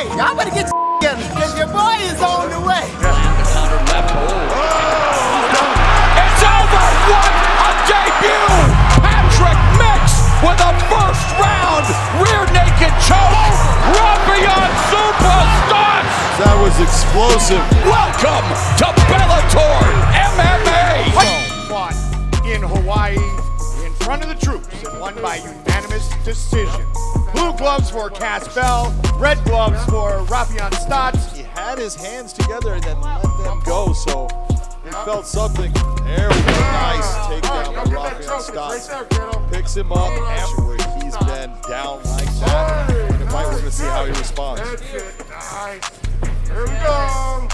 Hey, y'all better get together, because your boy is on the way. The counter left. It's over! What a debut! Patrick Mix with a first round rear naked choke. Raufeon Stots. That was explosive. Welcome to Bellator MMA. Fought in Hawaii in front of the troops and won by unanimous decision. Blue gloves for Cass Bell, red gloves for Raufeon Stots. He had his hands together and then let them go, so he felt something. There we go. Nice takedown by Raufeon Stots. Picks him up where he's been down like that. In a fight, we're going to see how he responds. That's it. Nice. Here we go.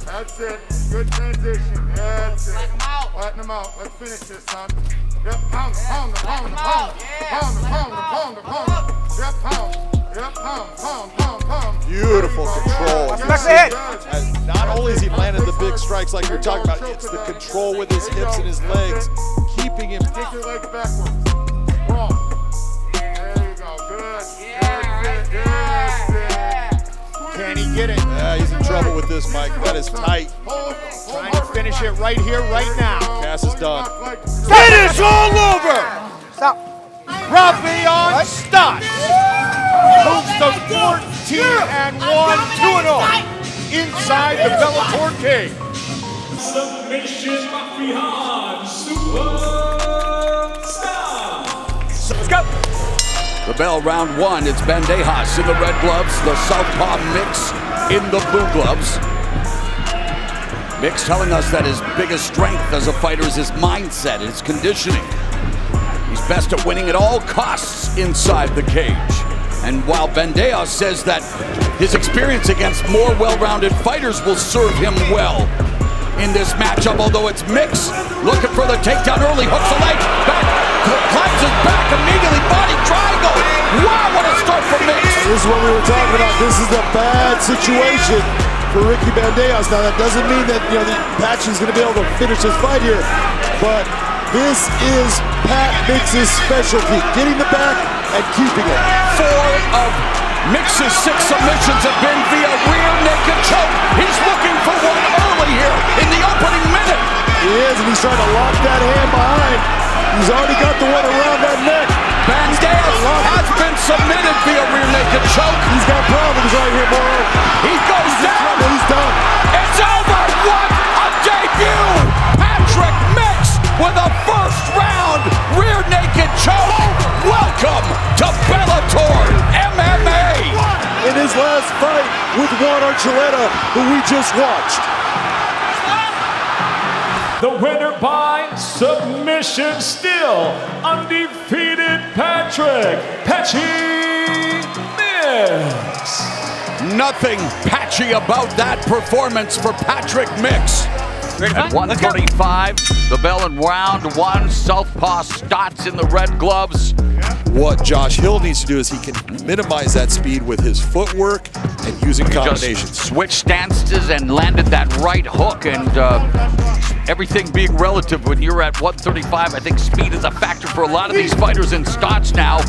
That's it. Good transition. That's it. Flatten him out. Let's finish this, son. Yep, pound, pound, pound, pound, pound, pound, pound, pound. Yep, pound. Yep, pound. Beautiful control. Back to the head. Not only has he landed the big strikes like you're talking about, it's the control with his hips and his legs, keeping him. Take your legs backwards. Wrong. There you go. Good. That's it. That's it. Can he get it? Yeah, he's in trouble with this, Mike. That is tight. Trying to finish it right here, right now. Cass is done. Finish all over! Stop. Raufeon Stots moves to 14-1, 2-0 inside the Bellator cage. Submission Raufeon Stots. Let's go. The bell, round one. It's Bantamweight in the red gloves, the southpaw Mix in the blue gloves. Mix telling us that his biggest strength as a fighter is his mindset, his conditioning. He's best at winning at all costs inside the cage. And while Bantamweight says that his experience against more well-rounded fighters will serve him well in this matchup, although it's Mix looking for the takedown early, hooks the leg, back, climbs his back immediately, body triangle. Wow, what a start for Mix. This is what we were talking about. This is a bad situation for Ricky Bantamweight. Now that doesn't mean that Patchy's going to be able to finish his fight here, but this is Pat Mix's specialty, getting the back and keeping it. 4 of Mix's 6 submissions have been via rear naked choke. He's looking for one early here in the opening minute. He is, and he's trying to lock that hand behind. He's already got the one around that neck. Bantamweight has been submitted via rear naked choke. He's got problems right here, Moro. He goes down. He's done. It's over. What a debut! Patrick Mix with a first round rear naked choke. Welcome to Bellator MMA. In his last fight with Juan Archuleta, who we just watched. The winner by submission, still undefeated Patrick Patchy Mix. Nothing patchy about that performance for Patrick Mix. At 135, the bell in round one, southpaw Stots in the red gloves. What Josh Hill needs to do is he can minimize that speed with his footwork and using combinations. Just switched stances and landed that right hook, and everything being relative when you're at 135, I think speed is a factor for a lot of these fighters. In Stots now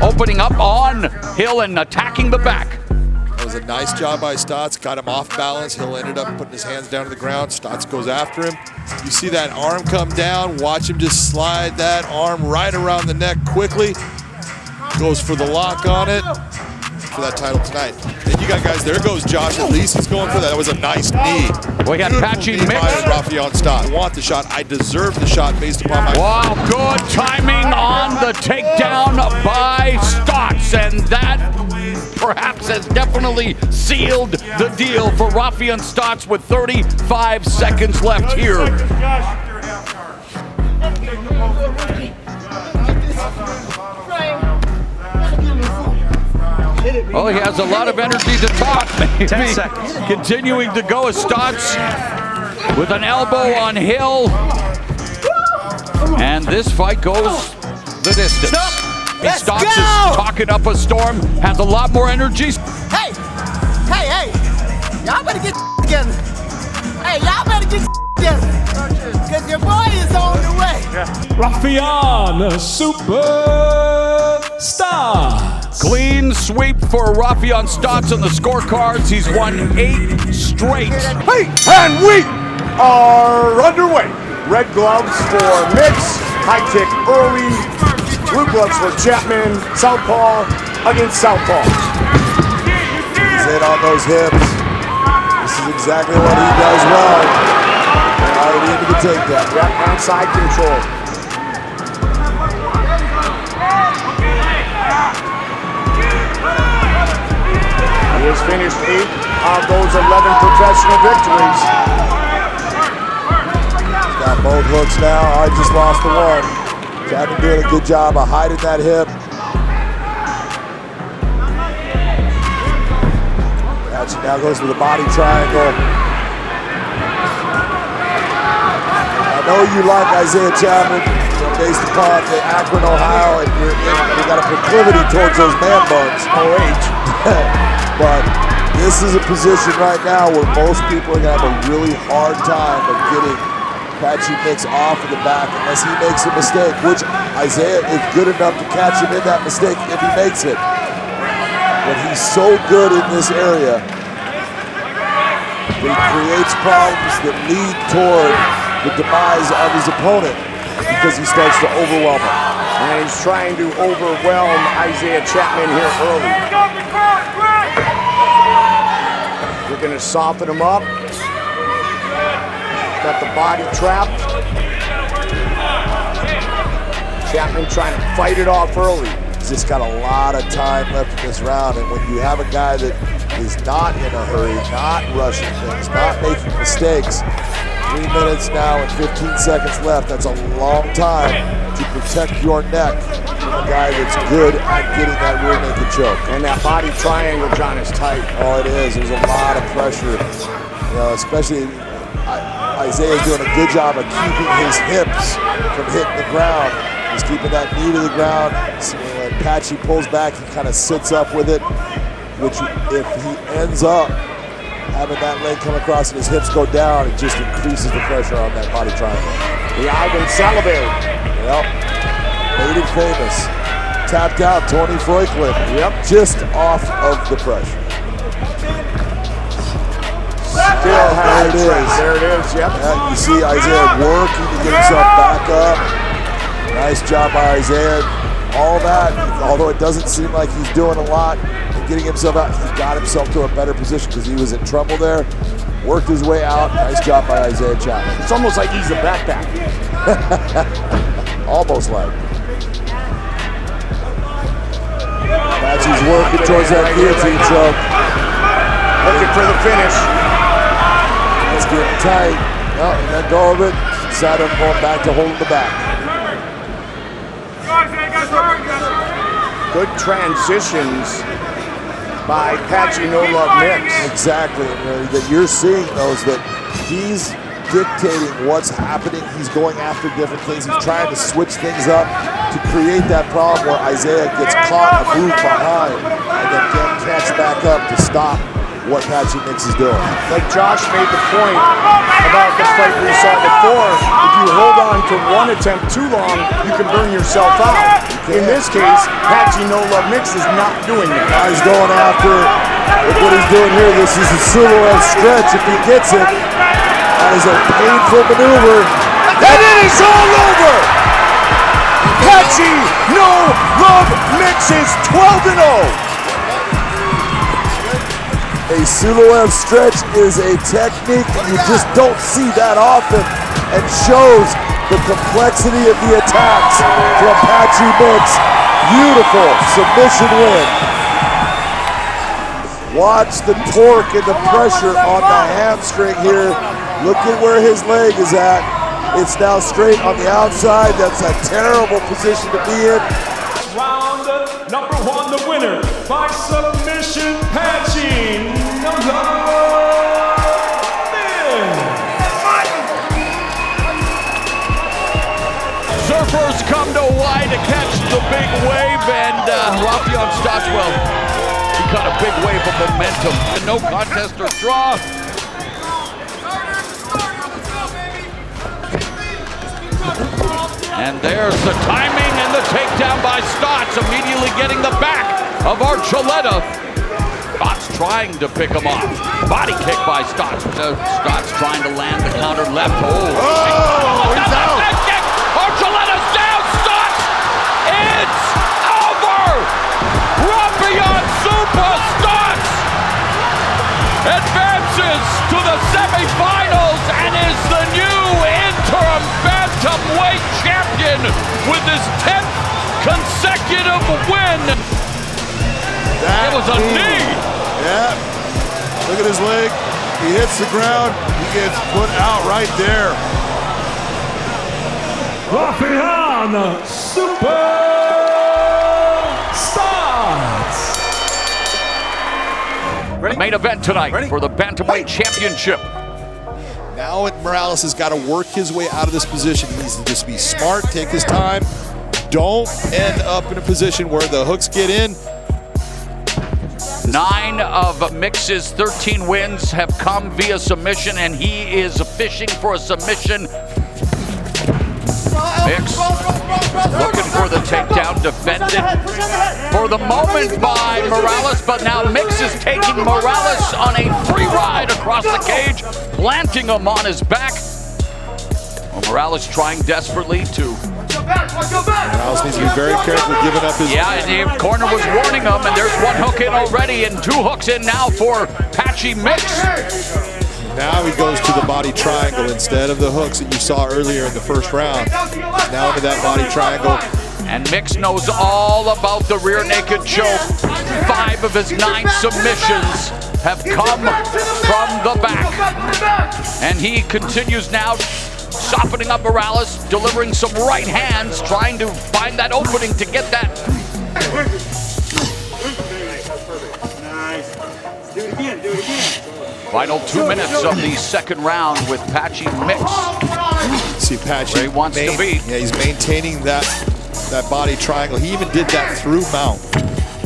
opening up on Hill and attacking the back. That was a nice job by Stots, got him off balance. Hill ended up putting his hands down to the ground. Stots goes after him. You see that arm come down, watch him just slide that arm right around the neck quickly. Goes for the lock on it for that title tonight. And you got guys, there goes Josh, at least he's going for that. That was a nice knee. We got Patchy Mix. Raufeon Stots. I want the shot. I deserve the shot based upon my... Wow, good timing on the takedown by Stots, and that perhaps has definitely sealed the deal for Raufeon Stots with 35 seconds left here. Well, he has a lot of energy to talk. 10 seconds. Continuing to go as Stots with an elbow on Hill. And this fight goes the distance. Stots is talking up a storm, has a lot more energy. Hey, y'all better get together. Hey, y'all better get together, because your boy is on the way. Raufeon Stots. Clean sweep for Raufeon Stots on the scorecards. He's won 8 straight. Hey, and we are underway. Red gloves for Mix, high kick early. Blue gloves for Chapman, southpaw against southpaw. He's in on those hips. This is exactly what he does well. Already into the takedown. Yep, outside control. He has finished 8 of those 11 professional victories. He's got both hooks now. I just lost the one. Chapman doing a good job of hiding that hip. Patchy now goes for the body triangle. I know you like Isaiah Chapman, based upon the Akron, Ohio, and you got a proclivity towards those man buns. But this is a position right now where most people are going to have a really hard time of getting Patchy Mix off of the back unless he makes a mistake, which Isaiah is good enough to catch him in that mistake if he makes it. But he's so good in this area that he creates problems that lead toward the demise of his opponent because he starts to overwhelm him. And he's trying to overwhelm Isaiah Chapman here early. We're going to soften him up. Got the body trapped. Chapman trying to fight it off early. He's just got a lot of time left in this round, and when you have a guy that is not in a hurry, not rushing things, not making mistakes, 3 minutes now and 15 seconds left, that's a long time to protect your neck from a guy that's good at getting that rear naked choke. And that body triangle, John, is tight. Oh, it is. There's a lot of pressure. You know, especially Isaiah's doing a good job of keeping his hips from hitting the ground. He's keeping that knee to the ground. So when Patchy pulls back, he kind of sits up with it, which if he ends up having that leg come across and his hips go down, it just increases the pressure on that body triangle. The Ivan Salivated. Yep. Made it famous. Tapped out Tony Franklin. Yep. Just off of the pressure. Still has it. There it is, yep. Yeah, you see Isaiah working to get himself back up. Nice job by Isaiah. All that, although it doesn't seem like he's doing a lot and getting himself out, he got himself to a better position because he was in trouble there. Worked his way out. Nice job by Isaiah Chapman. It's almost like he's a backpack. Almost like. Patchy's working towards that guillotine choke. Looking for the finish. It's getting tight. No, he let go of it. Decided on going back to holding the back. Good transitions by Patchy No Love Mix. Exactly. That you're seeing those, that he's dictating what's happening. He's going after different things. He's trying to switch things up to create that problem where Isaiah gets caught and moved behind and then can't catch back up to stop what Patchy Mix is doing. Like Josh made the point about the fight we saw before, if you hold on to one attempt too long, you can burn yourself out. In this case, Patchy No Love Mix is not doing that. He's going after it. Look what he's doing here. This is a silhouette stretch if he gets it. That is a painful maneuver. And it is all over! Patchy No Love Mix is 12-0. A silhouette stretch is a technique that you just don't see that often and shows the complexity of the attacks from Patchy Mix. Beautiful submission win. Watch the torque and the pressure on the hamstring here. Look at where his leg is at. It's now straight on the outside. That's a terrible position to be in. Round number 1, the winner by submission, Patchy No Love Mix. Surfers come to Hawaii to catch the big wave, and Raufeon Stots, well, he caught a big wave of momentum. A no contest or draw. And there's the timing and the takedown by Stots, immediately getting the back of Archuleta. Stots trying to pick him off. Body kick by Stots. Stots trying to land the counter left. Oh, he's out. Archuleta's down. Stots. It's over. Raufeon Stots advances to the semifinals and is the new interim Bantamweight champion with his 10th consecutive win. It was a knee. Yeah. Look at his leg. He hits the ground. He gets put out right there. Raufeon Stots. The main event tonight for the Bantamweight Championship. Now Morales has got to work his way out of this position. He needs to just be smart, take his time. Don't end up in a position where the hooks get in. 9 of Mix's 13 wins have come via submission, and he is fishing for a submission. Mix looking for the takedown, defended for the moment by Morales, but now Mix is taking Morales on a free ride across the cage, planting him on his back. Well, Morales trying desperately to... Morales needs to be very careful giving up his... Yeah, and the corner was warning him, and there's 1 hook in already, and 2 hooks in now for Patchy Mix. Now he goes to the body triangle instead of the hooks that you saw earlier in the first round. Now into that body triangle. And Mix knows all about the rear naked choke. 5 of his 9 submissions have come from the back. And he continues now softening up Morales, delivering some right hands, trying to find that opening to get that. Nice. Do it again, do it again. Final 2 minutes of the second round with Patchy Mix. See Patchy where he wants to be. Yeah, he's maintaining that body triangle. He even did that through mount,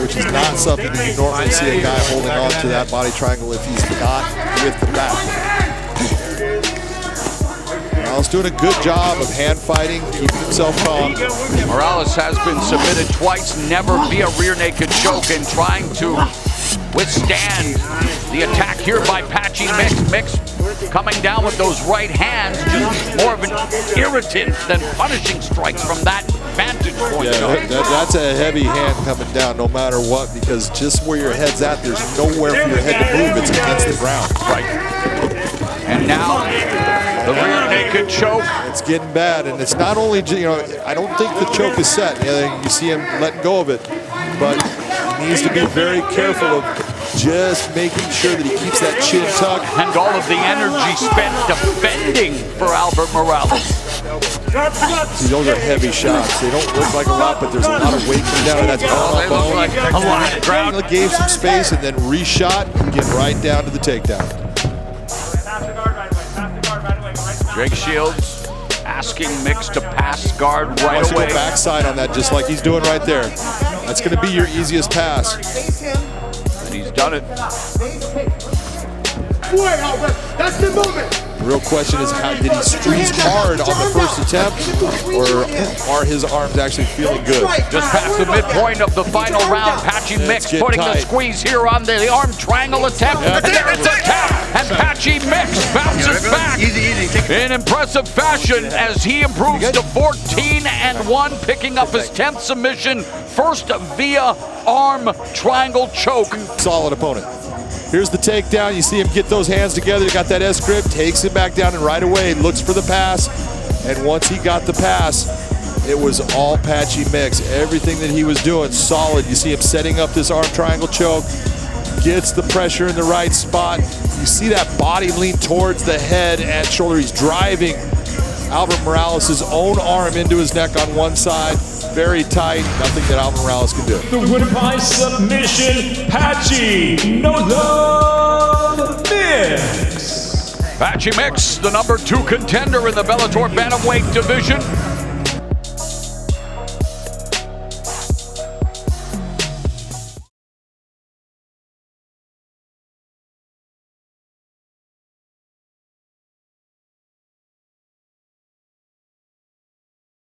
which is not something that you normally see a guy holding on to that body triangle if he's not with the back. Morales doing a good job of hand fighting, keeping himself calm. Morales has been submitted twice, never via rear naked choke, and trying to withstand the attack here by Patchy Mix. Mix coming down with those right hands, just more of an irritant than punishing strikes from that vantage point. Yeah, that's a heavy hand coming down no matter what, because just where your head's at, there's nowhere for your head to move. It's against the ground. Right. And now the rear naked choke. It's getting bad, and it's not only, I don't think the choke is set. You see him letting go of it, but he needs to be very careful of just making sure that he keeps that chin tucked. And all of the energy spent defending for Albert Morales. See, those are heavy shots. They don't look like a lot, but there's a lot of weight coming down, and that's they look like a lot of ground. Gave some space and then reshot and get right down to the takedown. Jake Shields asking Mix to pass guard right Wants away. to go backside on that just like he's doing right there. That's going to be your easiest pass. And he's done it. That's the moment. The real question is, how did he squeeze hard on the first attempt, or are his arms actually feeling good? Just past the midpoint of the final round, Patchy Mix putting the squeeze here on the arm triangle attempt. And there it's a tap, and Patchy Mix bounces back in impressive fashion as he improves to 14-1, picking up his 10th submission, first via arm triangle choke. Solid opponent. Here's the takedown. You see him get those hands together. He got that S grip, takes it back down, and right away looks for the pass. And once he got the pass, it was all Patchy Mix. Everything that he was doing, solid. You see him setting up this arm triangle choke, gets the pressure in the right spot. You see that body lean towards the head and shoulder. He's driving Albert Morales' own arm into his neck on one side. Very tight, nothing that Albert Morales can do. The winner by submission, Patchy Mix. Patchy Mix, the #2 contender in the Bellator Bantamweight division.